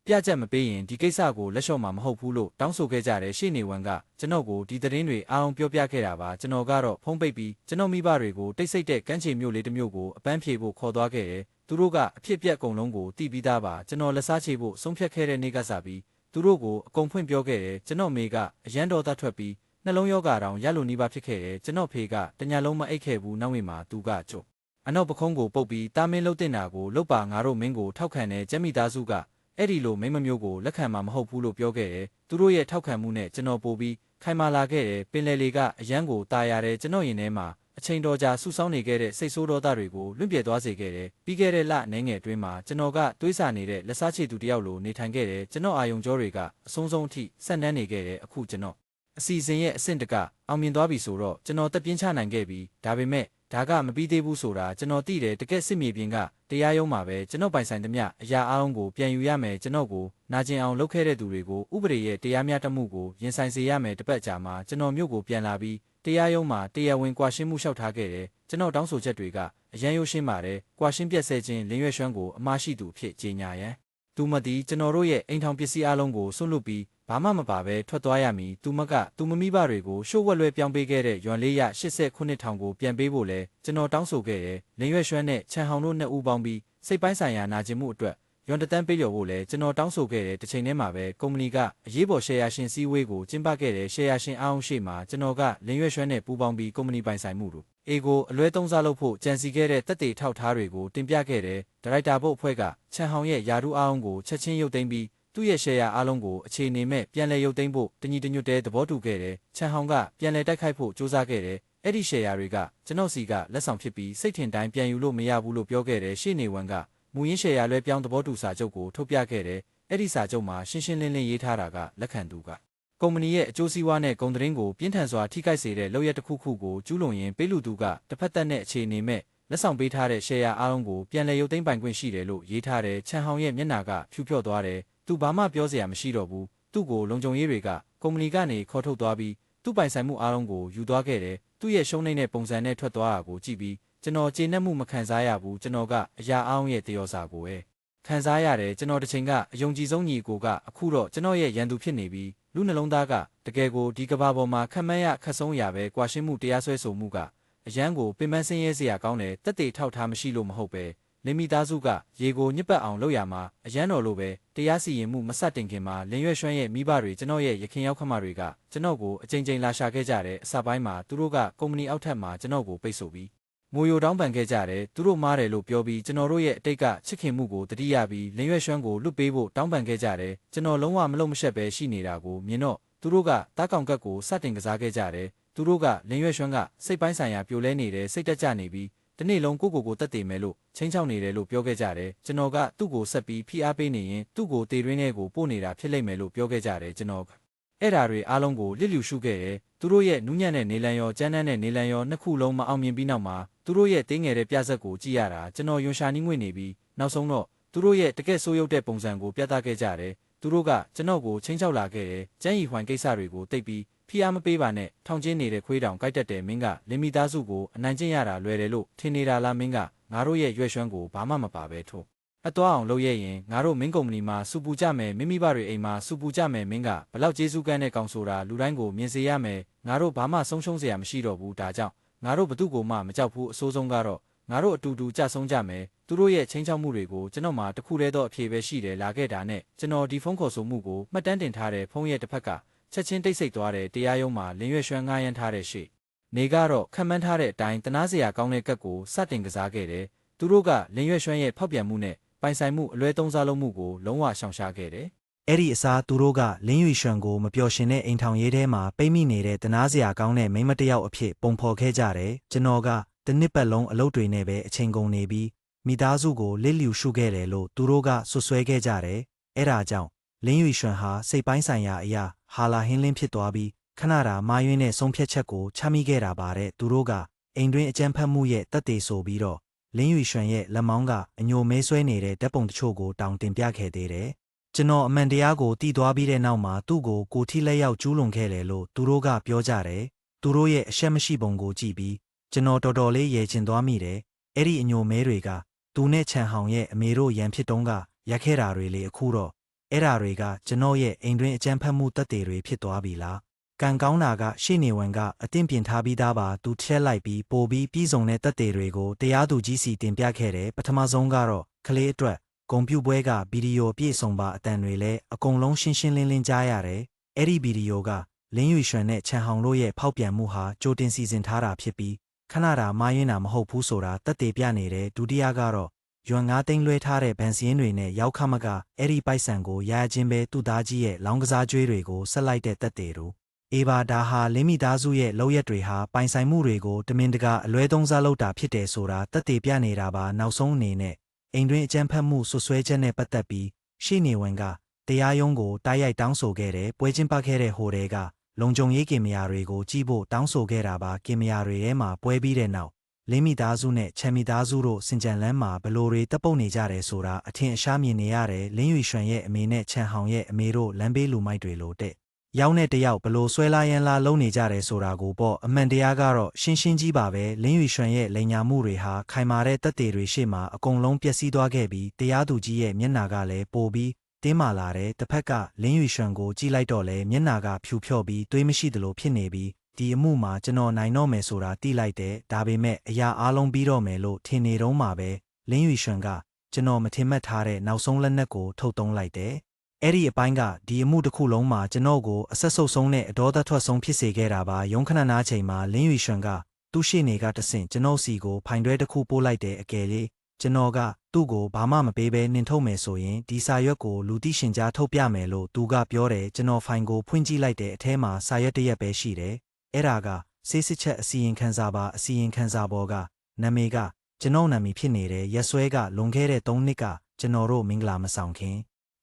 ်ပြချက်မပေးရင်ဒီကိစ္စကိုလက်လျှော့မှာမဟုတ်ဘူးလို့တောင်းဆိုခဲ့ကြတဲ့ရှေ့နေဝန်ကကျွန်တော်ကိုဒီသတင်းတွေအားအောင်ပြောပြခဲ့တာပါကျွန်တော်ကတော့ဖုံးပိတ်ပြီးကျွန်တော်မိဘတွေကိုတိတ်ဆိတ်တဲ့ကမ်းခြေမြို့လေးတစ်မြို့ကိုအပန်းဖြေဖို့ခေါ်သွားခဲ့တယ်သူတို့ကအဖြစ်ပြက်အကုန်လုံးကိုတီးပြီးသားပါကျွန်တော်လက်စားချေဖို့ဆုံးဖြတ်ခဲ့တဲ့နေ့ကစပြီးသူတို့ကိုအကုန်ဖွင့်ပြောခဲ့တယ်ကျွန်တော်မေကအရန်တော်သားထွက်ပြီးနှလုံးရောဂါတောင်ရလို့နီးပါးဖြစ်ခဲ့တယ်ကျွန်တော်ဖေကတညလုံးမအိပ်ခဲ့ဘူးနောက်နေ့မှာသူကကြွအနောက်ပခုံးကိုပုတ်ပြီးတာမင်းလှုပ်တင်တာကိုလှုပ်ပါငါတို့မင်းကိုထောက်ခံတဲ့ကျက်မိသားစုကအဲ့ဒီလိုမိမမျိုးကိုလက်ခံမှာမဟုတ်ဘူးလို့ပြောခဲ့တယ်သူတို့ရဲ့ထောက်ခံမှုနဲ့ကျွန်တော်ပို့ပြီးခိုင်မာလာခဲ့တယ်ပင်လယ်လေကအရန်ကိုตายရတယ်ကျွန်တော်ရင်ထဲမှာအချိန်တော်ကြာဆူဆောင်းနေခဲ့တဲ့စိတ်ဆိုးဒေါသတွေကိုလွင့်ပြဲသွားစေခဲ့တယ်ပြီးခဲ့တဲ့လအနေငယ်အတွင်းမှာကျွန်တော်ကတွေးဆနေတဲ့လက်စားချေသူတယောက်လိုနေထိုင်ခဲ့တယ်ကျွန်တော်အာယုံကြောတွေကအဆုံးဆုံးအထိဆက်နှမ်းနေခဲ့တယ်အခုကျွန်တော်အစီအစဉ်ရဲ့အဆင့်တကအောင်မြင်သွားပြီဆိုတော့ကျွန်တော်တက်ပြင်းချနိုင်ခဲ့ပြီဒါပေမဲ့ဒါကမပြီးသေးဘူးဆိုတာကျွန်တော်သိတယ်တကယ်စစ်မြေပြင်ကတရားရုံးမှာပဲကျွန်တော်ပိုင်ဆိုင်သမျှအရာအအောင်ကိုပြန်ယူရမယ်ကျွန်တော်ကိုနာကျင်အောင်လုပ်ခဲ့တဲ့သူတွေကိုဥပဒေရဲ့တရားမျှတမှုကိုရင်ဆိုင်စေရမယ်တပတ်ကြာမှာကျွန်တော်မြို့ကိုပြန်လာပြီးတရားရုံးမှာတရားဝင်ကွာရှင်းမှုလျှောက်ထားခဲ့တယ်ကျွန်တော်တောင်းဆိုချက်တွေကအရန်ရိုးရှင်းပါတယ်ကွာရှင်းပြက်ဆဲခြင်းလင်းရွှဲရွှမ်းကိုအမှားရှိသူဖြစ်ကြေညာရန်သူမသည်ကျွန်တော်တို့ရဲ့အိမ်ထောင်ပစ္စည်းအလုံးကိုဆွတ်လွတ်ပြီးဘာမှမပါပဲထွက်သွားရမည်သူမကသူမမိဘတွေကိုရှို့ဝက်လွဲပြောင်းပေးခဲ့တဲ့ရွမ်လေးရ89,000ကိုပြန်ပေးဖို့လဲကျွန်တော်တောင်းဆိုခဲ့တယ်လင်းရွှဲရွှမ်းနဲ့ချန်ဟောင်တို့နှစ်ဦးပေါင်းပြီးစိတ်ပိုင်းဆိုင်ရာနာကျင်မှုအတွက်ရွမ်တန်းပေးလျော်ဖို့လဲကျွန်တော်တောင်းဆိုခဲ့တဲ့တစ်ချိန်တည်းမှာပဲကုမ္ပဏီကအရေးပေါ်ရှယ်ယာရှင်စည်းဝေးကိုကျင်းပခဲ့တဲ့ရှယ်ယာရှင်အားအောင်ရှိမှာကျွန်တော်ကလင်းရွှဲရွှမ်းနဲ့ပူးပေါင်းပြီးကုမ္ပဏီပိုင်ဆိုင်မှုတို့အေကိုအလွဲသုံးစားလုပ်ဖို့ကြံစီခဲ့တဲ့တက်တေထောက်ထားတွေကိုတင်ပြခဲ့တဲ့ဒါရိုက်တာဘုတ်အဖွဲ့ကချန်ဟောင်ရဲ့ယာရုအားအောင်ကိုချက်ချင်းရုပ်သိမ်းပြီးသူ့ရဲ့ရှယ်ယာအားလုံးကိုအခြေအနေမဲ့ပြန်လည်ရုပ်သိမ်းဖို့တညီတညွတ်တဲသဘောတူခဲ့တယ်ချန်ဟောင်ကပြန်လည်တိုက်ခိုက်ဖို့စ조사ခဲ့တယ်အဲ့ဒီရှယ်ယာတွေကကျွန်တော်စီကလက်ဆောင်ဖြစ်ပြီးစိတ်ထင်တိုင်းပြန်ယူလို့မရဘူးလို့ပြောခဲ့တယ်ရှေ့နေဝန်ကမူရင်းရှယ်ယာလွဲပြောင်းသဘောတူစာချုပ်ကိုထုတ်ပြခဲ့တယ်အဲ့ဒီစာချုပ်မှာရှင်းရှင်းလင်းလင်းရေးထားတာကလက်ခံသူကကုမ္ပဏီရဲ့အကျိုးစီးပွားနဲ့ဂုဏ်သတင်းကိုပြင်းထန်စွာထိခိုက်စေတဲ့လုပ်ရက်တစ်ခုခုကိုကျူးလွန်ရင်ပေးလူသူကတစ်ဖက်သက်နဲ့အခြေအနေမဲ့လက်ဆောင်ပေးထားတဲ့ရှယ်ယာအားလုံးကိုပြန်လည်ရုပ်သိမ်းပိုင်ခွင့်ရှိတယ်လို့ရေးထားတဲ့ချန်ဟောင်ရဲ့မျက်နှာကဖြူဖြော့သွားတယ်သူဘာမှပြောစရာမရှိတော့ဘူးသူ့ကိုလုံခြုံရေးတွေကကုမ္ပဏီကနေခေါ်ထုတ်သွားပြီးသူ့ပိုင်ဆိုင်မှုအားလုံးကိုယူသွားခဲ့တယ်သူ့ရဲ့ရှုံးနိမ့်တဲ့ပုံစံနဲ့ထွက်သွားတာကိုကြည့်ပြီးကျွန်တော်ကျေနပ်မှုမခံစားရဘူးကျွန်တော်ကအရာအားလုံးရဲ့တယောစာကိုပဲခံစားရတယ်ကျွန်တော်တစ်ချိန်ကအယုံကြည်ဆုံးညီကိုကအခုတော့ကျွန်တော်ရဲ့ရန်သူဖြစ်နေပြီးလူနှလုံးသားကတကယ်ကိုဒီကဘာပေါ်မှာခံမရခတ်ဆုံးရပဲကွာရှင်းမှုတရားစွဲဆိုမှုကအရန်ကိုပင်ပန်းဆင်းရဲစရာကောင်းတယ်တက်တေထောက်ထားမရှိလို့မဟုတ်ပဲလင်းမိသားစုကရေကိုညစ်ပတ်အောင်လုပ်ရမှာအရန်တော်လိုပဲတရားစီရင်မှုမစတင်ခင်မှာလင်းရွှဲရွှမ်းရဲ့မိဘတွေကျွန်တော်ရဲ့ရခင်ရောက်ခမတွေကကျွန်တော်ကိုအကြိမ်ကြိမ်လာရှာခဲ့ကြတယ်အစပိုင်းမှာသူတို့ကကုမ္ပဏီအောက်ထပ်မှာကျွန်တော်ကိုပိတ်ဆို့ပြီးမိုးယိုတောင်းပန်ခဲ့ကြတယ်သူတို့မားတယ်လို့ပြောပြီးကျွန်တော်တို့ရဲ့အတိတ်ကချစ်ခင်မှုကိုတတိယပြီးလင်းရွှဲရွှမ်းကိုလွတ်ပေးဖို့တောင်းပန်ခဲ့ကြတယ်ကျွန်တော်လုံးဝမလုံမရှက်ပဲရှိနေတာကိုမြင်တော့သူတို့ကတားကောင်ကတ်ကိုစတင်ကစားခဲ့ကြတယ်သူတို့ကလင်းရွှဲရွှမ်းကစိတ်ပိုင်းဆိုင်ရာပြိုလဲနေတယ်စိတ်တက်ကြနေပြီးတနေ့လုံးကိုတက်တည်မယ်လို့ချင်းချောက်နေတယ်လို့ပြောခဲ့ကြတယ်ကျွန်တော်ကသူ့ကိုဆက်ပြီးဖိအားပေးနေရင်သူ့ကိုတေရင်းထဲကိုပို့နေတာဖြစ်လိမ့်မယ်လို့ပြောခဲ့ကြတယ်ကျွန်တော်အဲ့ဓာတွေအားလုံးကိုလစ်လျူရှုခဲ့တယ်သူတို့ရဲ့နူးညံ့တဲ့နေလန်ရောကျန်းတဲ့နေလန်ရောနှစ်ခုလုံးမအောင်မြင်ပြီးနောက်မှာ သူတို့ရဲ့တင်းငယ်တဲ့ပြဆက်ကိုကြည့်ရတာကျွန်တော်ယွန်ရှာနီးငွေ့နေပြီးနောက်ဆုံးတော့သူတို့ရဲ့တကယ့်ဆိုးရုပ်တဲ့ပုံစံကိုပြသခဲ့ကြတယ်သူတို့ကကျွန်တော်ကိုချင်းချောက်လာခဲ့တယ်ကျန်းရီဟွိုင်ကိစ္စတွေကိုတိတ်ပြီးဖိအားမပေးပါနဲ့ထောင်ကျင်းနေတဲ့ခွေးတောင်ကိုက်တက်တယ်မင်းကလင်မီသားစုကိုအနိုင်ကျင့်ရတာလွယ်တယ်လို့ထင်နေတာလားမင်းကငါတို့ရဲ့ရွှဲရွှမ်းကိုဘာမှမပါပဲထို့အတော့အောင်လုပ်ရရင်ငါတို့မင်းကုမ္ပဏီမှာစူပူကြမယ်မိမိဘတွေအိမ်မှာစူပူကြမယ်မင်းကဘလောက်ကျေးဇူးကမ်းတဲ့ကောင်ဆိုတာလူတိုင်းကိုမြင်စေရမယ်ငါတို့ဘာမှဆုံးရှုံးเสียမရှိတော့ဘူးဒါကြောင့်ငါတို့ဘသူ့ကိုမှမကြောက်ဘူးအဆိုးဆုံးကတော့ငါတို့အတူတူကြဆုံးကြမယ်သူတို့ရဲ့ချင်းချောက်မှုတွေကိုကျွန်တော်မှတခုတည်းသောအဖြေပဲရှိတယ်လာခဲ့တာနဲ့ကျွန်တော်ဒီဖုန်းခေါ်ဆိုမှုကိုမှတ်တမ်းတင်ထားတဲ့ဖုန်းရဲ့တစ်ဖက်ကချက်ချင်းတိတ်ဆိတ်သွားတဲ့တရားရုံးမှာလင်းရွှဲရွှမ်းငားရမ်းထားတဲ့ရှေ့နေကတော့ခံမှန်းထားတဲ့အတိုင်းတနာစရာကောင်းတဲ့ကတ်ကိုစတင်ကစားခဲ့တယ်သူတို့ကလင်းရွှဲရွှမ်းရဲ့ဖောက်ပြန်မှုနဲ့ပိုင်ဆိုင်မှုအလွဲသုံးစားလုပ်မှုကိုလုံးဝရှောင်ရှားခဲ့တယ်အဲ့ဒီအစားသူတို့ကလင်းရွှေရွှန်ကိုမပျော်ရှင်တဲ့အိမ်ထောင်ရေးထဲမှာပိတ်မိနေတဲ့တနာစရာကောင်းတဲ့မိန်းမတစ်ယောက်အဖြစ်ပုံဖော်ခဲ့ကြတယ်ကျွန်တော်ကတနစ်ပတ်လုံးအလုပ်တွေနဲ့ပဲအချိန်ကုန်နေပြီးမိသားစုကိုလစ်လျူရှုခဲ့တယ်လို့သူတို့ကဆွဆွဲခဲ့ကြတယ်အဲ့ဒါကြောင့်လင်းရွှေရွှန်ဟာစိတ်ပိုင်းဆိုင်ရာအရာဟာလာဟင်းလင်းဖြစ်သွားပြီးခဏတာမာယွင်းတဲ့ဆုံးဖြတ်ချက်ကိုချမိခဲ့တာပါတဲ့သူတို့ကအိမ်တွင်းအကြမ်းဖက်မှုရဲ့တပ်တွေဆိုပြီးတော့လင်းရွှေရွှန်ရဲ့လက်မောင်းကအညိုမဲဆွဲနေတဲ့ဓာတ်ပုံတချို့ကိုတောင်တင်ပြခဲ့သေးတယ်ကျွန်တော်အမှန်တရားကိုတည်သွားပြီးတဲ့နောက်မှာသူ့ကိုကိုထိလက်ရောက်ကျူးလွန်ခဲ့တယ်လို့သူတို့ကပြောကြတယ်သူတို့ရဲ့အရှက်မရှိပုံကိုကြည့်ပြီးကျွန်တော်တော်တော်လေးရဲကျင်သွားမိတယ်အဲ့ဒီအညိုမဲတွေကသူနဲ့ချန်ဟောင်ရဲ့အမေတို့ရန်ဖြစ်တုန်းကရက်ခဲ့တာတွေလေအခုတော့အဲ့ဓာတွေကကျွန်တော်ရဲ့အိမ်တွင်းအကြမ်းဖက်မှုတပ်တွေဖြစ်သွားပြီလားကံကောင်းတာကရှေ့နေဝန်ကအသင့်ပြင်ထားပြီးသားပါသူထက်လိုက်ပြီးပိုပြီးပြည်စုံတဲ့တပ်တွေကိုတရားသူကြီးစီတင်ပြခဲ့တယ်ပထမဆုံးကတော့ကလေးအတွက်ဂုံပြူပွဲကဗီဒီယိုပြည့်စုံပါအတန်တွေလည်းအကုန်လုံးရှင်းရှင်းလင်းလင်းကြားရတယ်အဲ့ဒီဗီဒီယိုကလင်းရွှေရွှန်နဲ့ချန်ဟောင်တို့ရဲ့ဖောက်ပြန်မှုဟာကြိုတင်စီစဉ်ထားတာဖြစ်ပြီးခဏတာမာယွင်းတာမဟုတ်ဘူးဆိုတာတက်တေပြနေတယ်ဒုတိယကတော့ယွမ်9သိန်းလွှဲထားတဲ့ဗန်စင်းတွေနဲ့ရောက်ခမကအဲ့ဒီပိုက်ဆံကိုရချင်းပဲသူ့သားကြီးရဲ့လောင်းကစားကြွေးတွေကိုဆက်လိုက်တဲ့တက်တေတို့အေဘာဒါဟာလင်းမိသားစုရဲ့လောက်ရက်တွေဟာပိုင်ဆိုင်မှုတွေကိုတမင်တကာအလွဲသုံးစားလုပ်တာဖြစ်တယ်ဆိုတာတက်တေပြနေတာပါနောက်ဆုံးအနေနဲ့အိမ်တွင်းအကြမ်းဖက်မှုဆွဆွဲချက်နဲ့ပတ်သက်ပြီးရှေ့နေဝန်ကတရားရုံးကိုတိုက်ရိုက်တောင်းဆိုခဲ့တဲ့ပွဲချင်းပတ်ခဲ့တဲ့ဟိုတဲကလုံခြုံရေးကင်မရာတွေကိုကြည့်ဖို့တောင်းဆိုခဲ့တာပါကင်မရာတွေထဲမှာပွဲပြီးတဲ့နောက်လင်းမိသားစုနဲ့ချန်မိသားစုတို့စင်ကြံလန်းမှာဘလို့တွေတပ်ပုတ်နေကြတယ်ဆိုတာအထင်အရှားမြင်နေရတယ်လင်းရွှေရွှန်ရဲ့အမေနဲ့ချန်ဟောင်ရဲ့အမေတို့လမ်းဘေးလူမိုက်တွေလိုတဲ့ရောက်တဲ့တယောက်ဘလို့ဆွဲလာရန်လာလုံးနေကြတယ်ဆိုတာကိုပေါ့အမှန်တရားကတော့ရှင်းရှင်းကြီးပါပဲလင်းရွှေရွှန်ရဲ့လိန်ညာမှုတွေဟာခိုင်မာတဲ့တပ်တွေရှေ့မှာအကုန်လုံးပျက်စီးသွားခဲ့ပြီးတရားသူကြီးရဲ့မျက်နှာကလည်းပိုပြီးတင်းမာလာတယ်တစ်ဖက်ကလင်းရွှေရွှန်ကိုကြည့်လိုက်တော့လဲမျက်နှာကဖြူဖြော့ပြီးသွေးမရှိသလိုဖြစ်နေပြီးဒီအမှုမှာကျွန်တော်နိုင်တော့မယ်ဆိုတာသိလိုက်တယ်ဒါပေမဲ့အရာအားလုံးပြီးတော့မယ်လို့ထင်နေတော့မှပဲလင်းရွှေရွှန်ကကျွန်တော်မထင်မှတ်ထားတဲ့နောက်ဆုံးလက်နက်ကိုထုတ်သုံးလိုက်တယ်အဲ့ဒီအပိုင်းကဒီအမှုတစ်ခုလုံးမှာကျွန်တော်ကိုအဆက်ဆုပ်ဆုံးနဲ့အဒေါသထွက်ဆုံးဖြစ်စေခဲ့တာပါရုံးခဏနားချိန်မှာလင်းရွှေရွှန်ကသူ့ရှေ့နေကတဆင့်ကျွန်တော်စီကိုဖိုင်တွဲတစ်ခုပို့လိုက်တယ်အကယ်လေးကျွန်တော်ကသူ့ကိုဘာမှမပေးဘဲနှင်ထုတ်မယ်ဆိုရင်ဒီစာရွက်ကိုလူသိရှင်ကြားထုတ်ပြမယ်လို့သူကပြောတယ်ကျွန်တော်ဖိုင်ကိုဖွင့်ကြည့်လိုက်တဲ့အထဲမှာစာရွက်တစ်ရက်ပဲရှိတယ်အဲ့ဒါကစေးစစ်ချက်အစီရင်ခံစာပါအစီရင်ခံစာပေါ်ကနာမည်ကကျွန်တော်နာမည်ဖြစ်နေတဲ့ရက်စွဲကလွန်ခဲ့တဲ့3နှစ်ကကျွန်တော်တို့မင်္ဂလာမဆောင်ခင်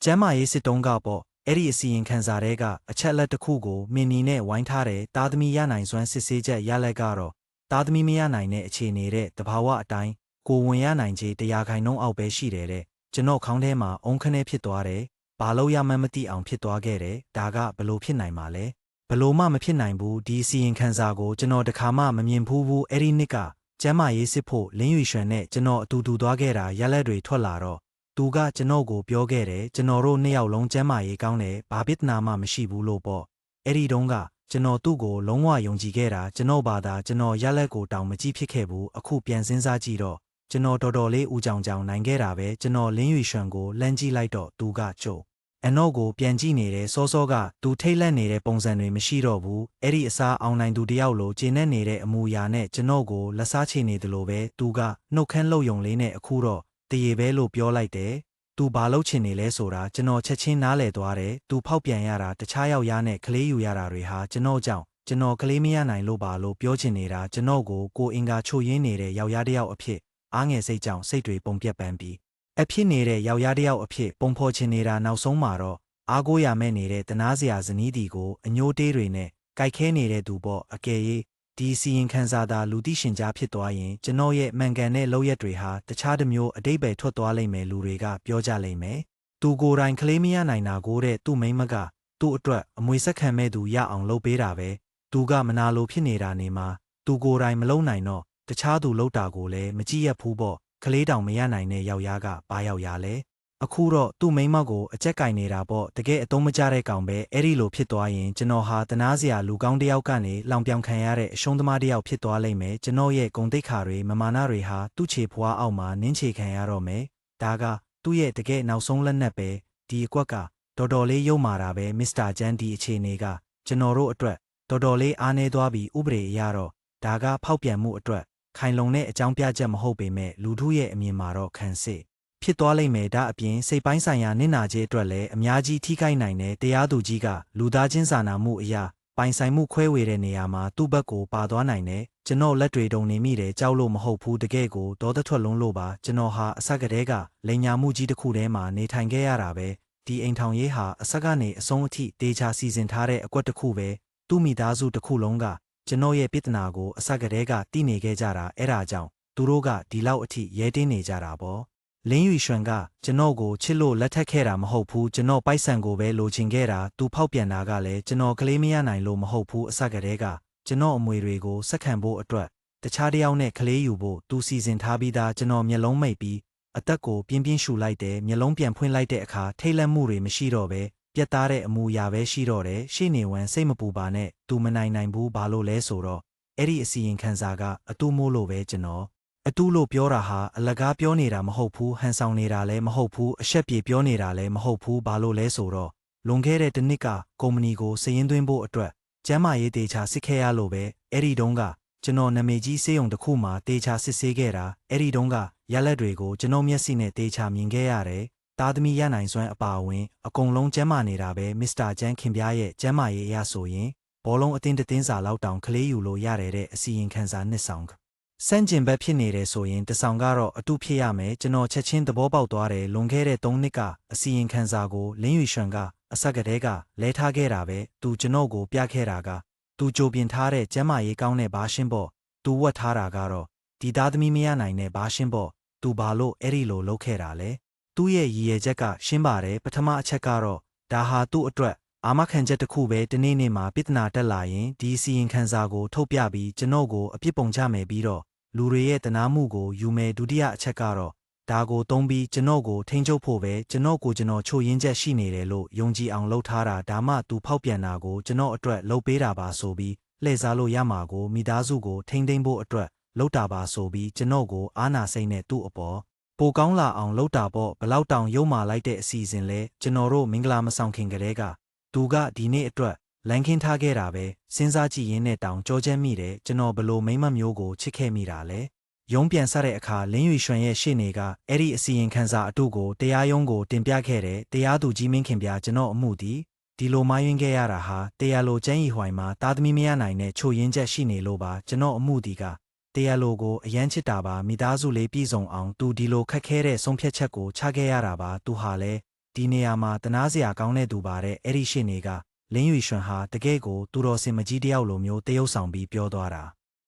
ကျမ်းမာရေးစစ်တုံးကပေါ့အဲ့ဒီအစီရင်ခံစာတွေကအချက်လက်တစ်ခုကိုမင်းနီနဲ့ဝိုင်းထားတဲ့သားသမီးရနိုင်စွမ်းစစ်ဆေးချက်ရလက်ကတော့သားသမီးမရနိုင်တဲ့အခြေအနေတဲ့တဘာဝအတိုင်းကိုဝင်ရနိုင်ခြေ100%အောက်ပဲရှိတယ်တဲ့ကျွန်တော်ခေါင်းထဲမှာအုံခနဲဖြစ်သွားတယ်ဘာလို့ရမှန်းမသိအောင်ဖြစ်သွားခဲ့တယ်ဒါကဘလို့ဖြစ်နိုင်မှာလဲဘလို့မှမဖြစ်နိုင်ဘူးဒီစီရင်ခံစာကိုကျွန်တော်တခါမှမမြင်ဘူးအဲ့ဒီနှစ်ကကျမ်းမာရေးစစ်ဖို့လင်းရွှေရွှန်နဲ့ကျွန်တော်အတူတူသွားခဲ့တာရက်လက်တွေထွက်လာတော့သူကကျွန်တော်ကိုပြောခဲ့တယ်ကျွန်တော်တို့နှစ်ယောက်လုံးကျမ်းမာရေးကောင်းတယ်ဘာပြဿနာမှမရှိဘူးလို့ပေါ့အဲ့ဒီတုန်းကကျွန်တော်သူ့ကိုလုံးဝယုံကြည်ခဲ့တာကျွန်တော်ဘာသာကျွန်တော်ရက်လက်ကိုတောင်မကြည့်ဖြစ်ခဲ့ဘူးအခုပြန်စဉ်းစားကြည့်တော့ကျွန်တော်တော်တော်လေးဦးကြောင်ကြောင်နိုင်ခဲ့တာပဲကျွန်တော်လင်းရွှေရွှန်ကိုလှမ်းကြည့်လိုက်တော့သူကကြုံအနော့ကိုပြန်ကြည့်နေတဲ့စောစောကသူထိတ်လန့်နေတဲ့ပုံစံတွေမရှိတော့ဘူးအဲ့ဒီအစားအောင်နိုင်သူတယောက်လိုကျဉ်နဲ့နေတဲ့အမူအရာနဲ့ကျွန်တော်ကိုလက်စားချေနေတယ်လို့ပဲသူကနှုတ်ခမ်းလှုပ်ယုံလေးနဲ့အခုတော့တရေပဲလို့ပြောလိုက်တယ်သူဘာလုပ်ချင်နေလဲဆိုတာကျွန်တော်ချက်ချင်းနားလည်သွားတယ်သူဖောက်ပြန်ရတာတခြားယောက်ျားနဲ့ကလေးယူရတာတွေဟာကျွန်တော်ကြောင့်ကျွန်တော်ကလေးမရနိုင်လို့ပါလို့ပြောချင်နေတာကျွန်တော်ကိုအင်္ဂါချို့ရင်းနေတဲ့ယောက်ျားတစ်ယောက်အဖြစ်အားငယ်စိတ်ကြောင့်စိတ်တွေပုံပြက်ပန်းပြီးအဖြစ်နေတဲ့ယောက်ျားတစ်ယောက်အဖြစ်ပုံဖော်ချင်နေတာနောက်ဆုံးမှာတော့အားကိုးရမဲ့နေတဲ့တနာစရာဇနီးတီကိုအညိုးတေးတွေနဲ့ကြိုက်ခဲနေတဲ့သူပေါ့အကယ်၍ ဒီစီရင်ခံစာသာလူသိရှင်ကြားဖြစ်သွားရင်ကျွန်တော်ရဲ့မှန်ကန်တဲ့လောက်ရက်တွေဟာတခြားတစ်မျိုးအတိတ်ပဲထွက်သွားလိမ့်မယ်လူတွေကပြောကြလိမ့်မယ်သူကိုယ်တိုင်ကလေးမရနိုင်တာကိုတဲ့သူ့မိန်းမကသူ့အတွက်အမွေဆက်ခံမဲ့သူရအောင်လုပ်ပေးတာပဲသူကမနာလိုဖြစ်နေတာနေမှာသူကိုယ်တိုင်မလုပ်နိုင်တော့တခြားသူလုပ်တာကိုလည်းမကြည့်ရဘူးပေါ့ကလေးတောင်မရနိုင်တဲ့ယောက်ျားကဘာယောက်ျားလဲအခုတော့သူ့မိန်းမကိုအကြက်ကင်နေတာပေါ့တကယ်အသုံးမကျတဲ့ကောင်ပဲအဲ့ဒီလိုဖြစ်သွားရင်ကျွန်တော်ဟာတနာစရာလူကောင်းတစ်ယောက်ကနေလောင်ပြောင်ခံရတဲ့အရှုံးသမားတစ်ယောက်ဖြစ်သွားလိမ့်မယ်ကျွန်တော်ရဲ့ဂုဏ်သိက္ခာတွေမမာနတွေဟာသူ့ခြေဖွားအောက်မှာနင်းချေခံရတော့မယ်ဒါကသူ့ရဲ့တကယ်နောက်ဆုံးလက်နက်ပဲဒီအကွက်ကတော်တော်လေးယုံမာတာပဲမစ္စတာဂျန်ဒီအခြေအနေကကျွန်တော်တို့အတွက်တော်တော်လေးအားနည်းသွားပြီးဥပဒေအရတော့ဒါကဖောက်ပြန်မှုအတွက်ခိုင်လုံတဲ့အကြောင်းပြချက်မဟုတ်ပေမဲ့လူထုရဲ့အမြင်မှာတော့ခံစစ်ဖြစ်သွားလိမ့်မယ်ဒါအပြင်စိတ်ပိုင်းဆိုင်ရာနစ်နာခြင်းအတွက်လည်းအများကြီးထိခိုက်နိုင်တဲ့တရားသူကြီးကလူသားချင်းစာနာမှုအရာပိုင်ဆိုင်မှုခွဲဝေတဲ့နေရာမှာသူ့ဘက်ကိုပါသွားနိုင်တယ်ကျွန်တော်လက်တွေတုံနေမိတယ်ကြောက်လို့မဟုတ်ဘူးတကယ်ကိုဒေါသထွက်လုံးလို့ပါကျွန်တော်ဟာအဆက်ကတည်းကလိန်ညာမှုကြီးတစ်ခုထဲမှာနေထိုင်ခဲ့ရတာပဲဒီအိမ်ထောင်ရေးဟာအဆက်ကနေအဆုံးအထိတေချာစီစဉ်ထားတဲ့အကွက်တစ်ခုပဲသူ့မိသားစုတစ်ခုလုံးကကျွန်တော်ရဲ့ပြဿနာကိုအဆက်ကတည်းကတည်နေခဲ့ကြတာအဲ့ဒါကြောင့်သူတို့ကဒီလောက်အထိရဲတင်းနေကြတာပေါ့လင်းယူရွှန်ကကျွန်တော်ကိုချစ်လို့လက်ထပ်ခဲ့တာမဟုတ်ဘူးကျွန်တော်ပိုက်ဆံကိုပဲလိုချင်ခဲ့တာသူဖောက်ပြန်တာကလည်းကျွန်တော်ကလေးမရနိုင်လို့မဟုတ်ဘူးအဆက်ကတည်းကကျွန်တော်အမွေတွေကိုစက္ကန့်ဖို့အတွက်တခြားတစ်ယောက်နဲ့ကလေးယူဖို့သူစီစဉ်ထားပြီးသားကျွန်တော်မျက်လုံးမိတ်ပြီးအသက်ကိုပြင်းပြင်းရှူလိုက်တယ်မျက်လုံးပြန်ဖွင့်လိုက်တဲ့အခါထိတ်လန့်မှုတွေမရှိတော့ပဲပြတ်သားတဲ့အမူအရာပဲရှိတော့တယ်ရှေ့နေဝန်စိတ်မပူပါနဲ့သူမနိုင်ဘူးဘာလို့လဲဆိုတော့အဲ့ဒီအစီရင်ခံစာကအတူမိုးလို့ပဲကျွန်တော်အတူလို့ပြောတာဟာအလကားပြောနေတာမဟုတ်ဘူးဟန်ဆောင်နေတာလည်းမဟုတ်ဘူးအရှက်ပြေပြောနေတာလည်းမဟုတ်ဘူးဘာလို့လဲဆိုတော့လွန်ခဲ့တဲ့တစ်နှစ်ကကုမ္ပဏီကိုစည်ရင်းသွင်းဖို့အတွက်ကျန်းမာရေးတေချာစစ်ခဲ့ရလို့ပဲအဲ့ဒီတုန်းကကျွန်တော်နာမည်ကြီးစေးရုံတစ်ခုမှာတေချာစစ်ဆေးခဲ့တာအဲ့ဒီတုန်းကရလက်တွေကိုကျွန်တော်မျက်စိနဲ့တေချာမြင်ခဲ့ရတယ်သားသမီးရနိုင်စွမ်းအပါအဝင်အကုန်လုံးကျန်းမာနေတာပဲမစ္စတာဂျန်ခင်ပြားရဲ့ကျန်းမာရေးအရဆိုရင်ဘောလုံးအတင်းတင်းစာလောက်တောင်ကလေးယူလို့ရတဲ့အစီရင်ခံစာနှစ်ဆောင်စန့်ကျင်ဘက်ဖြစ်နေတယ်ဆိုရင်တဆောင်ကတော့အတူဖြစ်ရမယ်ကျွန်တော်ချက်ချင်းသဘောပေါက်သွားတယ်လွန်ခဲ့တဲ့3နှစ်ကအစီရင်ခံစာကိုလင်းယူရွှန်ကအဆက်ကတည်းကလဲထားခဲ့တာပဲသူကျွန်တော်ကိုပြခဲ့တာကသူကြိုပြင်ထားတဲ့ကျမ်းမာရေးကောင်းတဲ့ဘာရှင်းပေါ့သူဝတ်ထားတာကတော့ဒီသားသမီးမရနိုင်တဲ့ဘာရှင်းပေါ့သူဘာလို့အဲ့ဒီလိုလုပ်ခဲ့တာလဲသူ့ရဲ့ရည်ရွယ်ချက်ကရှင်းပါတယ်ပထမအချက်ကတော့ဒါဟာသူ့အတွက်အာမခံချက်တစ်ခုပဲဒီနေ့မှာပြဿနာတက်လာရင်ဒီစီရင်ခံစာကိုထုတ်ပြပြီးကျွန်တော်ကိုအပြစ်ပုံချမယ်ပြီးတော့လူတွေရဲ့တနာမှုကိုယူမယ်ဒုတိယအချက်ကတော့ဒါကိုသုံးပြီးကျွန်တော်ကိုထိန်းချုပ်ဖို့ပဲကျွန်တော်ချို့ရင်းချက်ရှိနေတယ်လို့ယုံကြည်အောင်လုပ်ထားတာဒါမှသူဖောက်ပြန်တာကိုကျွန်တော်အတွက်လုပ်ပေးတာပါဆိုပြီးလှည့်စားလို့ရမှာကိုမိသားစုကိုထိန်းသိမ်းဖို့အတွက်လုပ်တာပါဆိုပြီးကျွန်တော်ကိုအာနာစိတ်နဲ့သူ့အပေါ်ပိုကောင်းလာအောင်လုပ်တာပေါ့ဘလောက်တောင်ယုံမာလိုက်တဲ့အစီအစဉ်လဲကျွန်တော်တို့မင်္ဂလာမဆောင်ခင်ကတည်းကသူကဒီနေ့အတွက်လန်ခင်းထားခဲ့တာပဲစဉ်းစားကြည့်ရင်းနဲ့တောင်ကြောချမ်းမိတယ်ကျွန်တော်ဘလို့မိမမျိုးကိုချစ်ခဲ့မိတာလဲရုံးပြန်ဆက်တဲ့အခါလင်းယူရွှန်ရဲ့ရှေ့နေကအဲ့ဒီအစီရင်ခံစာအတုကိုတရားရုံးကိုတင်ပြခဲ့တယ်တရားသူကြီးမင်းခင်ပြကျွန်တော်အမှုဒီလိုမိုင်းရင်းခဲ့ရတာဟာတရားလိုကျန်းရီဟွိုင်မှာသားသမီးမရနိုင်တဲ့ချို့ရင်းချက်ရှိနေလို့ပါကျွန်တော်အမှုကတရားလိုကိုအရန်ချစ်တာပါမိသားစုလေးပြည်စုံအောင်သူဒီလိုခက်ခဲတဲ့ဆုံးဖြတ်ချက်ကိုချခဲ့ရတာပါသူဟာလည်းဒီနေရာမှာတနာစရာကောင်းတဲ့သူပါတဲ့အဲ့ဒီရှေ့နေကလင်းယူရွှန်ဟာတကယ့်ကိုသူတော်စင်မကြီးတယောက်လိုမျိုးတရုပ်ဆောင်ပြီးပြောသွားတာ